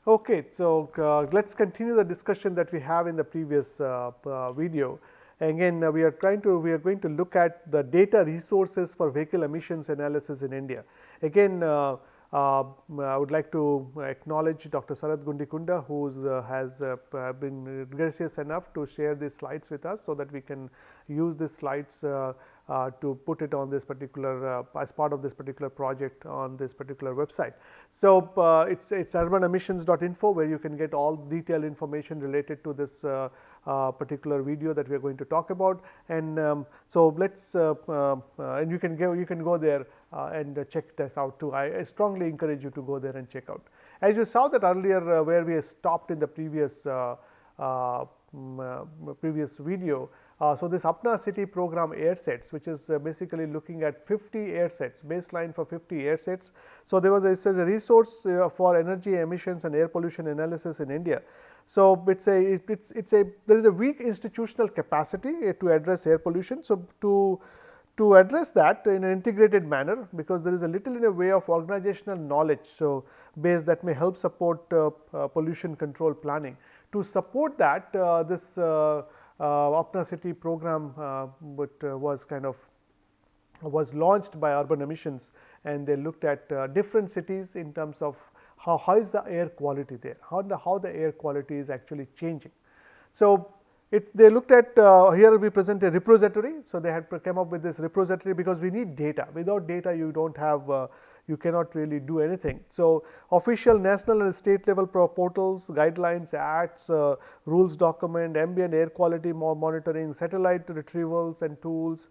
Okay, so let's continue the discussion that we have in the previous video. Again, we are going to look at the data resources for vehicle emissions analysis in India. Again, I would like to acknowledge Dr. Sarath Gundikunda, who has been gracious enough to share these slides with us, so that we can use these slides to put it on this particular as part of this particular project on this particular website. So it's urbanemissions.info, where you can get all detailed information related to this particular video that we are going to talk about. And so let's and you can go there and check this out too. I strongly encourage you to go there and check out. As you saw that earlier, where we stopped in the previous previous video. So this Apna City program airsets, which is basically looking at 50 airsets, baseline for 50 airsets. So there was a resource for energy emissions and air pollution analysis in India. So there is a weak institutional capacity to address air pollution. So to address that in an integrated manner, because there is a little in a way of organizational knowledge, so base that may help support pollution control planning. To support that, this Apna City program was launched by Urban Emissions, and they looked at different cities in terms of how is the air quality there, how the air quality is actually changing. So they looked at here we present a repository. So they had come up with this repository because we need data. Without data, you don't have you cannot really do anything. So official national and state level portals, guidelines, acts, rules document, ambient air quality monitoring, satellite retrievals and tools,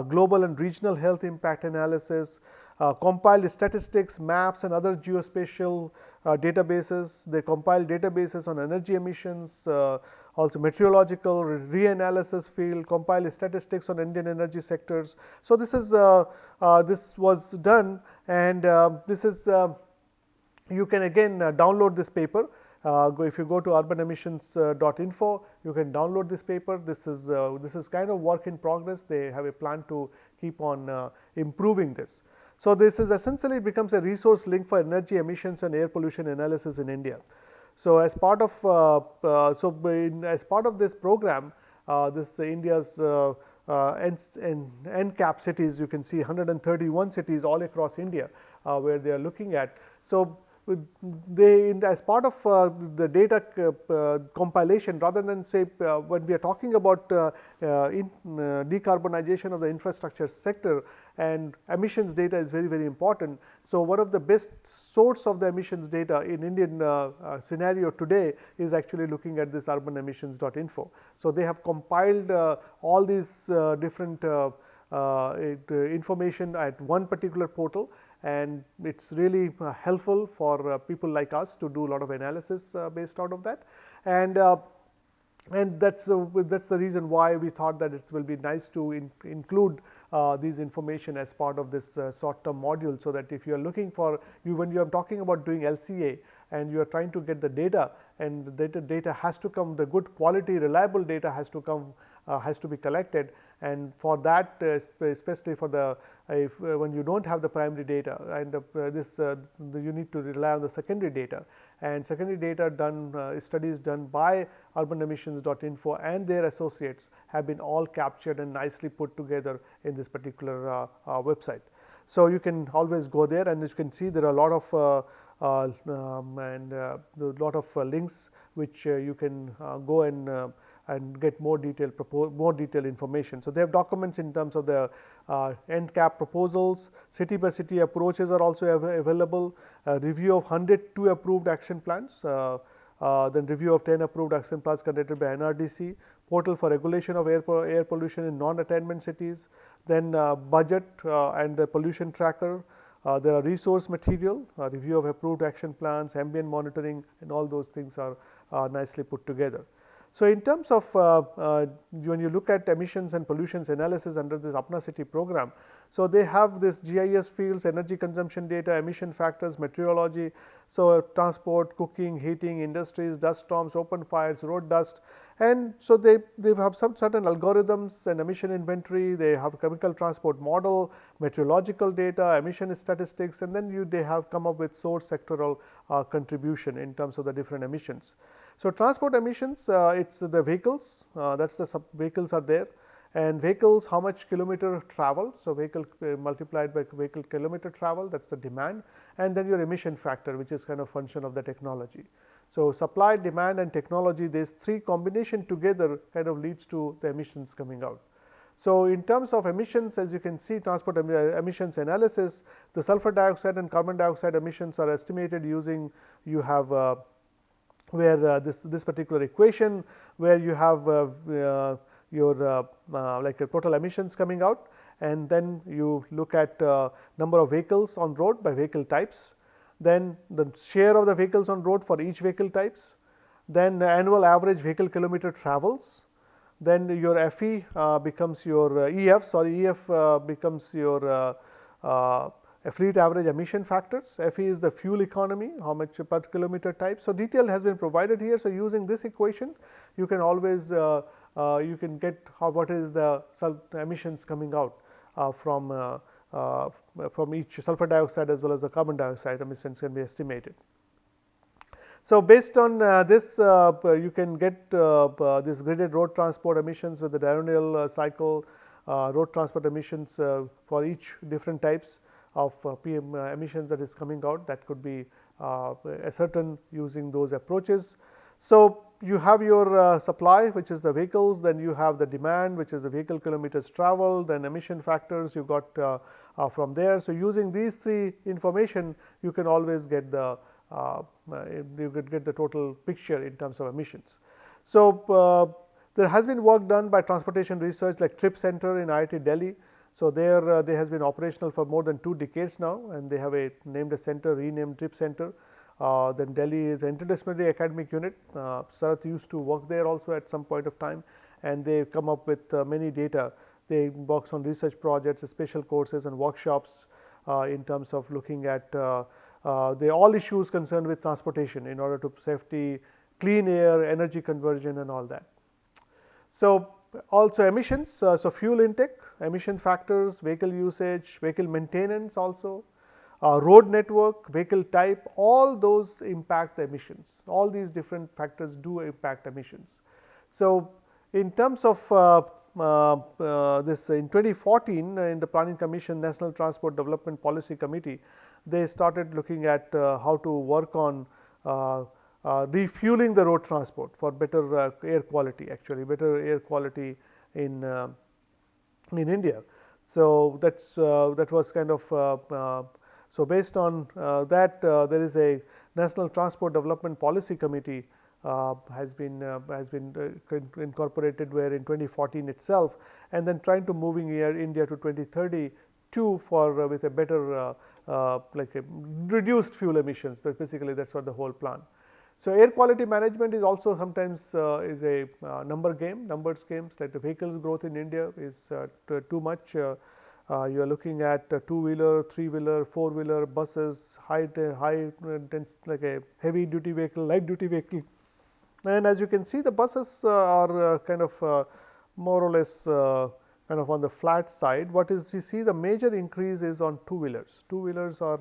global and regional health impact analysis, compiled statistics, maps and other geospatial databases. They compile databases on energy emissions, also meteorological reanalysis field, compile statistics on Indian energy sectors. So this is this was done, and this is you can again download this paper. If you go to urbanemissions.info, you can download this paper. This is kind of work in progress. They have a plan to keep on improving this. So this is essentially becomes a resource link for energy emissions and air pollution analysis in India. So as part of this program, this India's NCAP cities, you can see 131 cities all across India where they are looking at. So as part of the data compilation, rather than say when we are talking about decarbonization of the infrastructure sector, and emissions data is very important. So one of the best source of the emissions data in Indian scenario today is actually looking at this urbanemissions.info. So they have compiled all these different information at one particular portal, and it's really helpful for people like us to do a lot of analysis based out of that. And that's the reason why we thought that it will be nice to include these information as part of this short-term module, so that if you are looking for when you are talking about doing LCA and you are trying to get the data, and the data has to come, the good quality reliable data has to come, has to be collected, and for that especially for the when you don't have the primary data, and you need to rely on the secondary data, and secondary data done studies done by urbanemissions.info and their associates have been all captured and nicely put together in this particular website. So you can always go there, and as you can see there are a lot of links which you can go and get more detailed information. So they have documents in terms of the NCAP proposals, city by city approaches are also available, review of 102 approved action plans, then review of 10 approved action plans conducted by NRDC, portal for regulation of air pollution in non-attainment cities, then budget and the pollution tracker. There are resource material, review of approved action plans, ambient monitoring, and all those things are nicely put together. So in terms of when you look at emissions and pollutions analysis under this Apna City program, so they have this GIS fields, energy consumption data, emission factors, meteorology, so transport, cooking, heating, industries, dust storms, open fires, road dust, And so they have some certain algorithms and emission inventory, they have a chemical transport model, meteorological data, emission statistics, and then they have come up with source sectoral contribution in terms of the different emissions. So transport emissions, it's the vehicles, that's the vehicles are there, and vehicles, how much kilometer travel. So vehicle multiplied by vehicle kilometer travel, that's the demand, and then your emission factor, which is kind of function of the technology. So supply, demand and technology, these three combination together kind of leads to the emissions coming out. So in terms of emissions, as you can see, transport emissions analysis, the sulfur dioxide and carbon dioxide emissions are estimated using, you have where this particular equation, where you have your like total emissions coming out, and then you look at number of vehicles on road by vehicle types, then the share of the vehicles on road for each vehicle types, then the annual average vehicle kilometer travels, then your FE becomes your EF becomes your fleet average emission factors. FE is the fuel economy, how much per kilometer type. So detail has been provided here. So using this equation, you can always you can get what is the emissions coming out from each sulfur dioxide as well as the carbon dioxide emissions can be estimated. So based on this, you can get this gridded road transport emissions with the diurnal cycle road transport emissions for each different types of PM emissions that is coming out, that could be ascertained using those approaches. So you have your supply, which is the vehicles, then you have the demand, which is the vehicle kilometers traveled, then emission factors you got from there. So using these three information, you can always get the you could get the total picture in terms of emissions. So there has been work done by transportation research like TRIP Center in IIT Delhi. So there they has been operational for more than 2 decades now, and they have named a center, renamed TRIP Center. Then Delhi is an interdisciplinary academic unit. Sarath used to work there also at some point of time, and they come up with many data. They work on research projects, special courses and workshops in terms of looking at all issues concerned with transportation in order to safety, clean air, energy conversion and all that. So also emissions, so fuel intake, emission factors, vehicle usage, vehicle maintenance also, road network, vehicle type, all those impact the emissions. All these different factors do impact emissions. So in terms of this in 2014 in the Planning Commission National Transport Development Policy Committee, they started looking at how to work on refueling the road transport for better air quality, actually better air quality in India. So that's that was kind of so based on that there is a National Transport Development Policy Committee has been incorporated where in 2014 itself, and then trying to moving India to 2032 for with a better like a reduced fuel emissions. So basically that's what the whole plan. So air quality management is also sometimes is a numbers games, like the vehicles growth in India is too much. You are looking at 2-wheeler, 3-wheeler, 4-wheeler, buses, high dense, like a heavy duty vehicle, light duty vehicle. And as you can see, the buses are kind of more or less kind of on the flat side. What is you see the major increase is on 2-wheelers. 2-wheelers are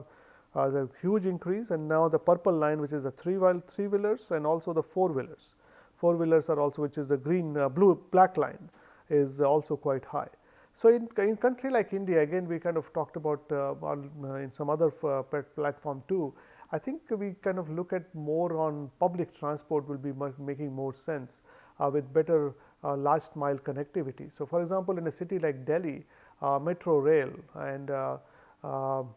a huge increase, and now the purple line, which is the 3-wheelers and also the 4-wheelers. 4-wheelers are also, which is the green black line, is also quite high. So in country like India, again we kind of talked about in some other platform too. I think we kind of look at more on public transport will be making more sense with better last mile connectivity. So for example, in a city like Delhi, metro rail and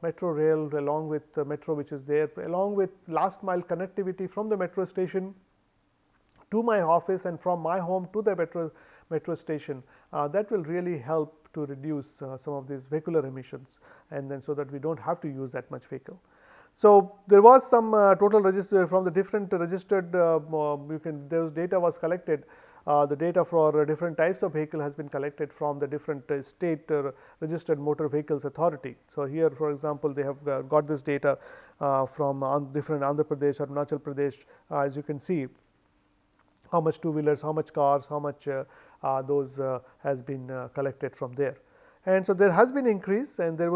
metro rail along with the metro which is there, along with last mile connectivity from the metro station to my office and from my home to the metro station, that will really help to reduce some of these vehicular emissions, and then so that we don't have to use that much vehicle. So there was some total register from the different registered those data was collected. The data for different types of vehicle has been collected from the different state registered motor vehicles authority. So here, for example, they have got this data from different Andhra Pradesh, Arunachal Pradesh, as you can see. how much two-wheelers, how much cars, how much those has been collected from there. And so there has been increase, and there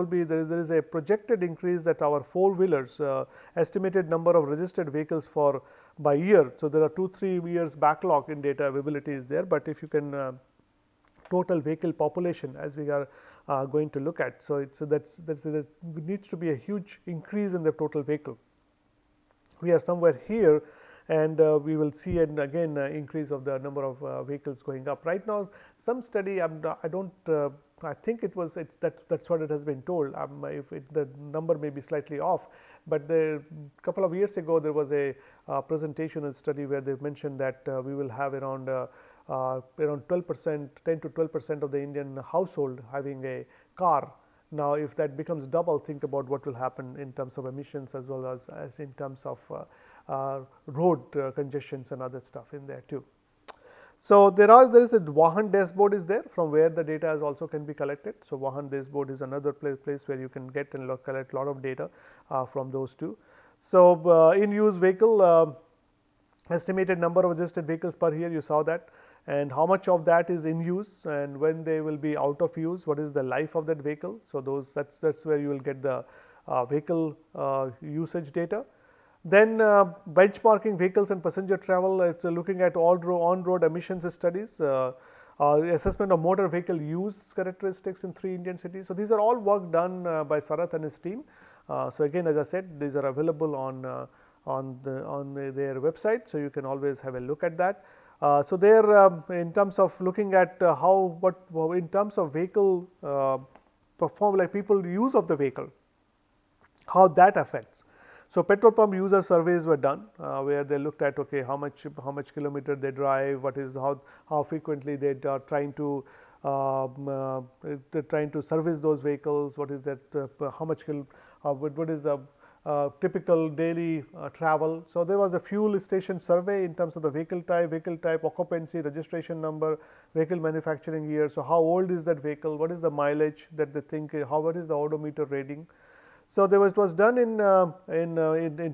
is a projected increase that our four-wheelers estimated number of registered vehicles for by year. So there are 2-3 years backlog in data availability is there, but if you can total vehicle population as we are going to look at. So that needs to be a huge increase in the total vehicle. We are somewhere here, and we will see an again increase of the number of vehicles going up. Right now, some study I think that's what it has been told. The number may be slightly off, but a couple of years ago there was a presentation and study where they mentioned that we will have around 12%, 10 to 12% of the Indian household having a car. Now, if that becomes double, think about what will happen in terms of emissions as well as in terms of road congestions and other stuff in there too. So there is a Vahan dashboard is there from where the data is also can be collected. So Vahan dashboard is another place where you can get and collect a lot of data from those two. So in use vehicle estimated number of registered vehicles per year, you saw that, and how much of that is in use and when they will be out of use, what is the life of that vehicle. So that's where you will get the vehicle usage data. Then benchmarking vehicles and passenger travel, it's looking at all on-road emissions studies, assessment of motor vehicle use characteristics in 3 Indian cities. So these are all work done by Sarath and his team. So again, as I said, these are available on their website, so you can always have a look at that. So there, in terms of looking at in terms of vehicle perform, like people use of the vehicle, how that affects. So petrol pump user surveys were done where they looked at how much kilometer they drive, what is how frequently they are trying to service those vehicles, what is that how much what is the typical daily travel. So there was a fuel station survey in terms of the vehicle type, occupancy, registration number, vehicle manufacturing year. So how old is that vehicle? What is the mileage that they think? What is the odometer rating? So there it was done in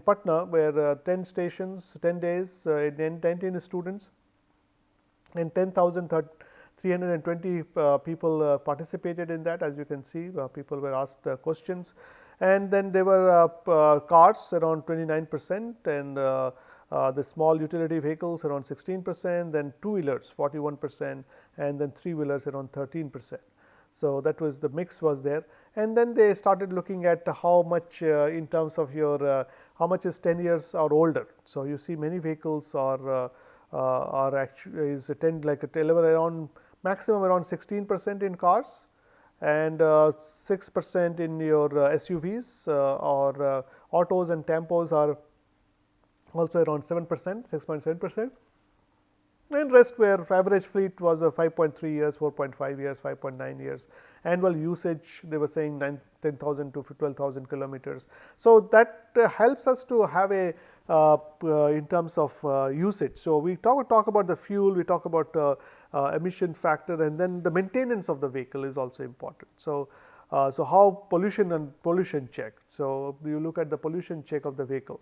Patna, where 10 stations, 10 days, 19 students, and 10,320 people participated in that. As you can see, people were asked questions. And then there were cars around 29%, and the small utility vehicles around 16%, then two-wheelers 41%, and then three-wheelers around 13%. So that was the mix was there. And then they started looking at how much in terms of your how much is 10 years or older. So you see many vehicles are actually is around maximum around 16% in cars, and 6% in your SUVs or autos and tempos are also around 7%, 6.7%. And rest where average fleet was 5.3 years, 4.5 years, 5.9 years. Annual usage, they were saying 10,000 to 12,000 kilometers. So that helps us to have a in terms of usage. So we talk about the fuel, we talk about emission factor, and then the maintenance of the vehicle is also important. So so how pollution check. So you look at the pollution check of the vehicle,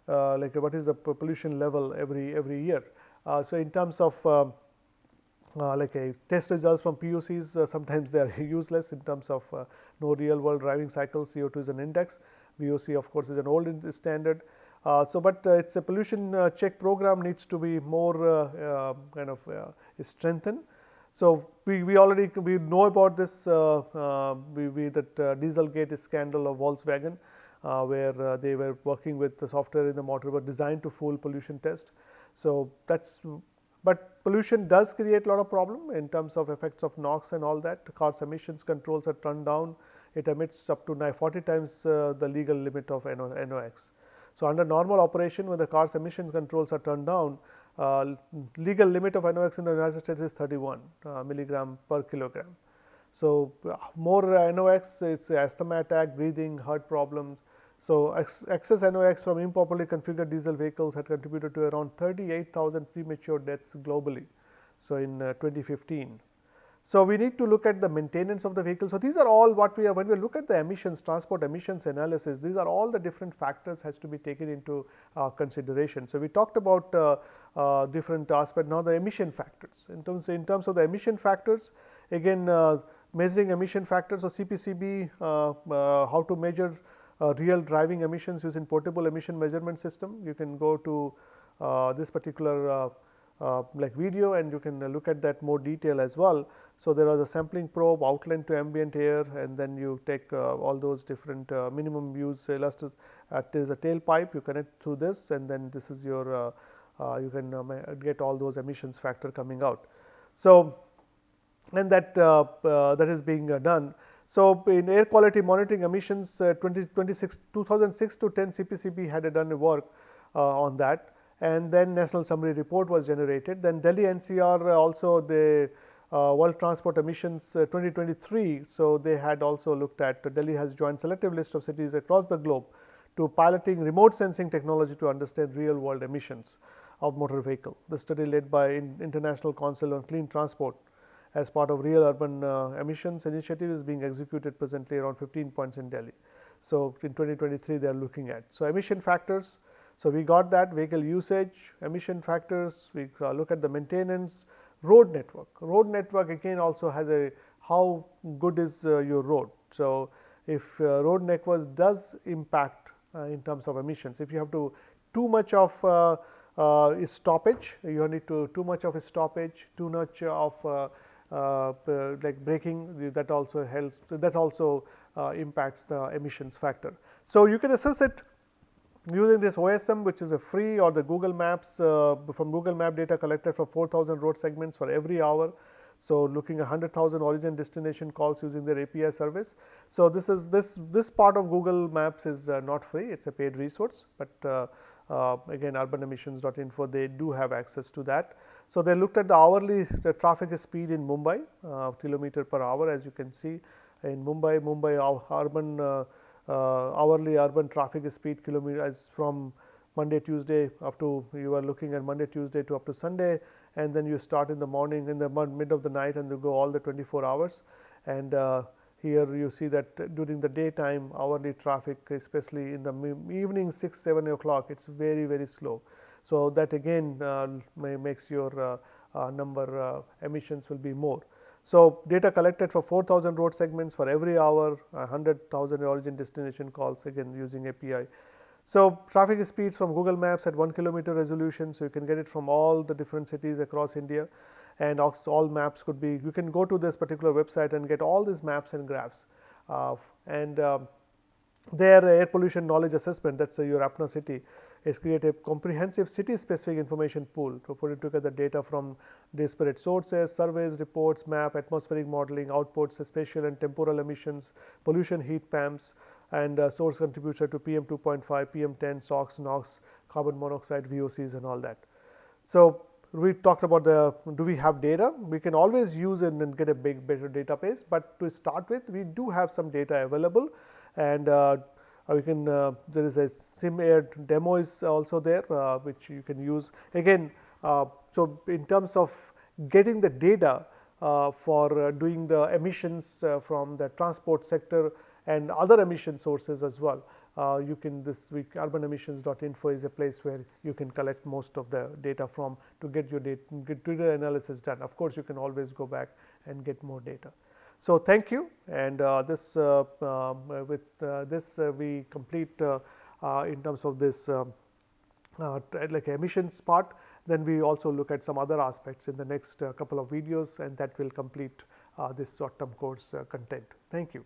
like what is the pollution level every year. So in terms of like a test results from POCs, sometimes they are useless in terms of no real world driving cycle. CO2 is an index, VOC of course is an old standard. But it's a pollution check program needs to be more kind of strengthened. So we know about this that Dieselgate scandal of Volkswagen, where they were working with the software in the motor were designed to fool pollution test. So but pollution does create a lot of problem in terms of effects of NOx and all that. The car's emissions controls are turned down. It emits up to 40 times the legal limit of NOx. So under normal operation, when the car's emissions controls are turned down, legal limit of NOx in the United States is 31 milligram per kilogram. So more NOx, it's asthma attack, breathing, heart problems. So excess NOx from improperly configured diesel vehicles had contributed to around 38,000 premature deaths globally. So in 2015. So we need to look at the maintenance of the vehicle. So these are all what we are, when we look at the emissions, transport emissions analysis, these are all the different factors has to be taken into consideration. So we talked about different aspect. Now, the emission factors, in terms of the emission factors, again measuring emission factors. So, CPCB, how to measure real driving emissions using portable emission measurement system. You can go to this particular like video, and you can look at that more detail as well. So, there was a sampling probe, outline to ambient air, and then you take all those different minimum use elastic. There is a tailpipe, you connect through this, and then this is your you can get all those emissions factor coming out. So, and that that is being done. So, in air quality monitoring emissions, 2006 to 10 CPCB had done work on that, and then national summary report was generated. Then Delhi NCR also the World Transport Emissions 2023. So, they had also looked at Delhi has joined selective list of cities across the globe to piloting remote sensing technology to understand real world emissions of motor vehicle. The study led by International Council on Clean Transport as part of real urban emissions initiative is being executed presently around 15 points in Delhi. So, in 2023 they are looking at. So, emission factors. So, we got that vehicle usage, emission factors, we look at the maintenance, road network. Road network again also has a how good is your road. So, if road network does impact in terms of emissions, if you have to too much of stoppage, you need to too much of a stoppage, too much of like braking, that also helps, that also impacts the emissions factor. So, you can assess it using this OSM, which is a free, or the Google Maps from Google Map data collected for 4,000 road segments for every hour. So, looking at 100,000 origin destination calls using their API service. So, this part of Google Maps is not free, it is a paid resource, but again urbanemissions.info, they do have access to that. So, they looked at the hourly traffic speed in Mumbai, kilometer per hour. As you can see in Mumbai urban hourly urban traffic speed kilometer as from Monday, Tuesday up to, you are looking at Monday, Tuesday to up to Sunday, and then you start in the morning, in the mid of the night, and you go all the 24 hours. And here you see that during the daytime hourly traffic, especially in the evening 6-7 o'clock, it is very slow. So, that again makes your number emissions will be more. So, data collected for 4,000 road segments for every hour, 100,000 origin destination calls, again using API. So, traffic speeds from Google Maps at 1 kilometer resolution. So, you can get it from all the different cities across India, and also all maps could be, you can go to this particular website and get all these maps and graphs. Their air pollution knowledge assessment, that is your Apna city, is create a comprehensive city specific information pool to put it together data from disparate sources, surveys, reports, map, atmospheric modeling, outputs, spatial and temporal emissions, pollution heat pumps, and source contributor to PM 2.5, PM 10, SOx, NOx, carbon monoxide, VOCs and all that. So, we talked about the, do we have data? We can always use it and get a better database, but to start with we do have some data available, and we can there is a SimAir demo is also there which you can use again. So, in terms of getting the data for doing the emissions from the transport sector and other emission sources as well, you can, this week urbanemissions.info is a place where you can collect most of the data from to get your data, get data analysis done. Of course, you can always go back and get more data. So, thank you, and this with this we complete in terms of this like emissions part. Then we also look at some other aspects in the next couple of videos, and that will complete this short term course content. Thank you.